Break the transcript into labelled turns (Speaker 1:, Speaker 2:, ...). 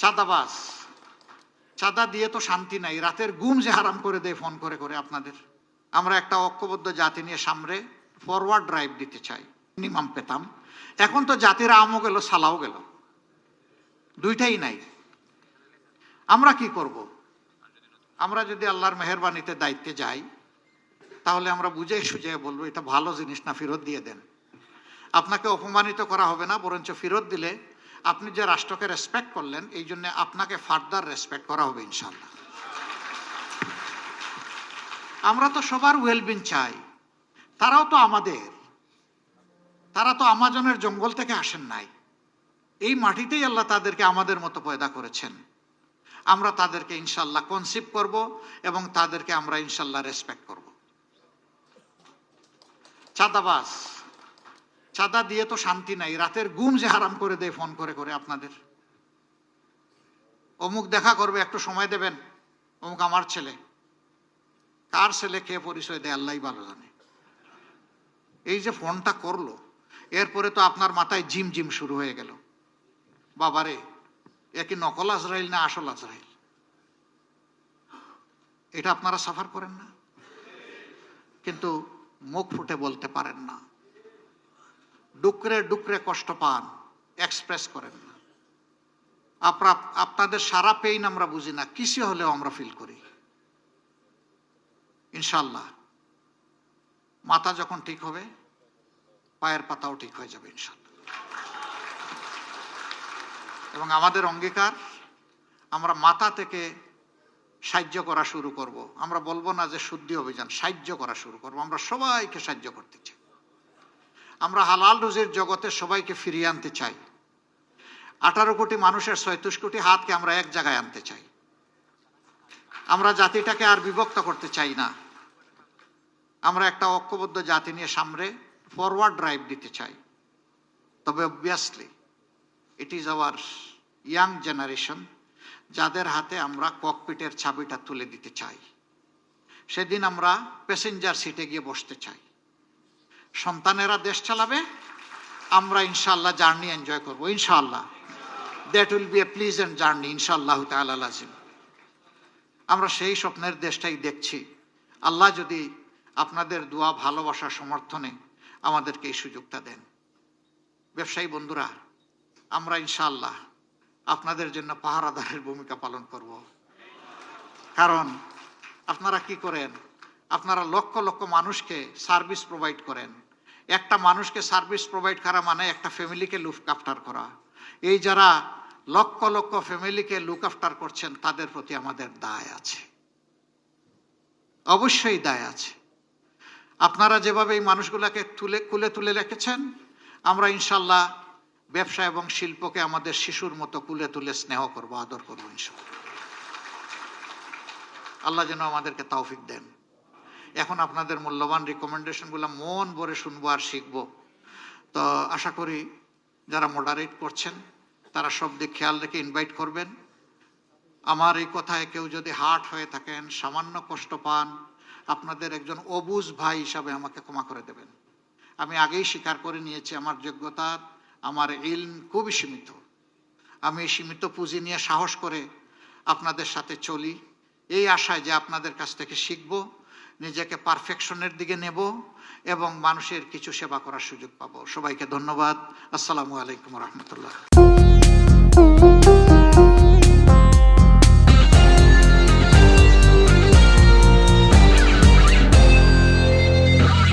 Speaker 1: চাঁদাবাজ, চাঁদা দিয়ে তো শান্তি নাই, রাতের ঘুম যে হারাম করে দেয় ফোন করে করে আপনাদের। আমরা একটা ঐক্যবদ্ধ জাতি নিয়ে সামনে ফরওয়ার্ড ড্রাইভ দিতে চাই, মিনিমাম পেতাম। এখন তো জাতির আমও গেল, সালাও গেল, দুইটাই নাই। আমরা কি করব? আমরা যদি আল্লাহর মেহেরবানিতে দায়িত্বে যাই, তাহলে আমরা বুঝে সুঝে বলবো এটা ভালো জিনিস না, ফেরত দিয়ে দেন। আপনাকে অপমানিত করা হবে না, বরঞ্চ ফেরত দিলে আপনি যে রাষ্ট্রকে রেসপেক্ট করলেন, এই জন্য আপনাকে ফার্দার রেসপেক্ট করা হবে ইনশাল্লাহ। আমরা তো সবার ওয়েলবিং চাই, তারাও তো আমাদের, তারা তো আমাজনের জঙ্গল থেকে আসেন নাই, এই মাটিতেই আল্লাহ তাদেরকে আমাদের মতো পয়দা করেছেন। আমরা তাদেরকে ইনশাল্লাহ কনসিভ করব এবং তাদেরকে আমরা ইনশাল্লাহ রেসপেক্ট করব। চাঁদাবাজ, চাঁদা দিয়ে তো শান্তি নাই, রাতের ঘুম যে হারাম করে দেয় ফোন করে করে আপনাদের। অমুক দেখা করবে, একটু সময় দেবেন, অমুক আমার ছেলে। কার ছেলে কে পরিচয় দেয় আল্লাহই ভালো জানে। এই যে ফোনটা করলো, এরপরে তো আপনার মাথায় জিম জিম শুরু হয়ে গেল, বাবারে এ কি নকল আজরাইল না আসল আজরাইল? এটা আপনারা সাফার করেন না, কিন্তু মুখ ফুটে বলতে পারেন না, ডুকরে ডুকরে কষ্ট পান, এক্সপ্রেস করেন না। আপনাদের সারা পেইন আমরা বুঝি না, কিছু হলেও আমরা ফিল করি। ইনশাল্লাহ মাথা যখন ঠিক হবে, পায়ের পাতাও ঠিক হয়ে যাবে ইনশাল্লাহ। এবং আমাদের অঙ্গীকার, আমরা মাথা থেকে সাহায্য করা শুরু করব। আমরা বলবো না যে শুদ্ধি অভিযান, সাহায্য করা শুরু করব। আমরা সবাইকে সাহায্য করতে চাই। আমরা হালাল রুজির জগতে সবাইকে ফিরিয়ে আনতে চাই। 18 কোটি মানুষের 36 কোটি হাতকে আমরা এক জায়গায় আনতে চাই। আমরা জাতিটাকে আর বিভক্ত করতে চাই না। আমরা একটা ঐক্যবদ্ধ জাতি নিয়ে সামনে ফরওয়ার্ড ড্রাইভ দিতে চাই। তবে obviously it is our young generation, যাদের হাতে আমরা ককপিটের চাবিটা তুলে দিতে চাই। সেদিন আমরা প্যাসেঞ্জার সিটে গিয়ে বসতে চাই। সন্তানেরা দেশ চালাবে, আমরা ইনশাআল্লাহ জার্নি এনজয় করবো ইনশাআল্লাহ। That will B A pleasant journey ইনশাআল্লাহ তাআলা লাজিম। আমরা সেই স্বপ্নের দেশটাই দেখছি। আল্লাহ যদি আপনাদের দোয়া, ভালোবাসা, সমর্থনে আমাদেরকে এই সুযোগটা দেন। ব্যবসায়ী বন্ধুরা, আমরা ইনশাআল্লাহ আপনাদের জন্য পাহারাদারের ভূমিকা পালন করব। কারণ আপনারা কি করেন? আপনারা লক্ষ লক্ষ মানুষকে সার্ভিস প্রোভাইড করেন। একটা মানুষকে সার্ভিস প্রোভাইড করা মানে একটা ফ্যামিলিকে লুক আফটার করা। এই যারা লক্ষ লক্ষ ফ্যামিলিকে লুক আফটার করছেন, তাদের প্রতি আমাদের দায় আছে, অবশ্যই দায় আছে। আপনারা যেভাবে এই মানুষগুলোকে কুলে তুলে রেখেছেন, আমরা ইনশাল্লাহ ব্যবসা এবং শিল্পকে আমাদের শিশুর মতো কুলে তুলে স্নেহ করব, আদর করবো ইনশাল্লাহ। আল্লাহ যেন আমাদেরকে তৌফিক দেন। এখন আপনাদের মূল্যবান রিকমেন্ডেশনগুলো মন ভরে শুনবো আর শিখবো। তো আশা করি যারা মডারেট করছেন তারা সব দিক খেয়াল রেখে ইনভাইট করবেন। আমার এই কথায় কেউ যদি হার্ট হয়ে থাকেন, সামান্য কষ্ট পান, আপনাদের একজন অবুঝ ভাই হিসাবে আমাকে ক্ষমা করে দেবেন। আমি আগেই স্বীকার করে নিয়েছি আমার যোগ্যতা, আমার ইলম খুবই সীমিত। আমি সীমিত পুঁজি নিয়ে সাহস করে আপনাদের সাথে চলি, এই আশায় যে আপনাদের কাছ থেকে শিখব, নিজেকে পারফেকশনের দিকে নেব এবং মানুষের কিছু সেবা করার সুযোগ পাবো। সবাইকে ধন্যবাদ। আসসালামু আলাইকুম রহমতুল্লাহ।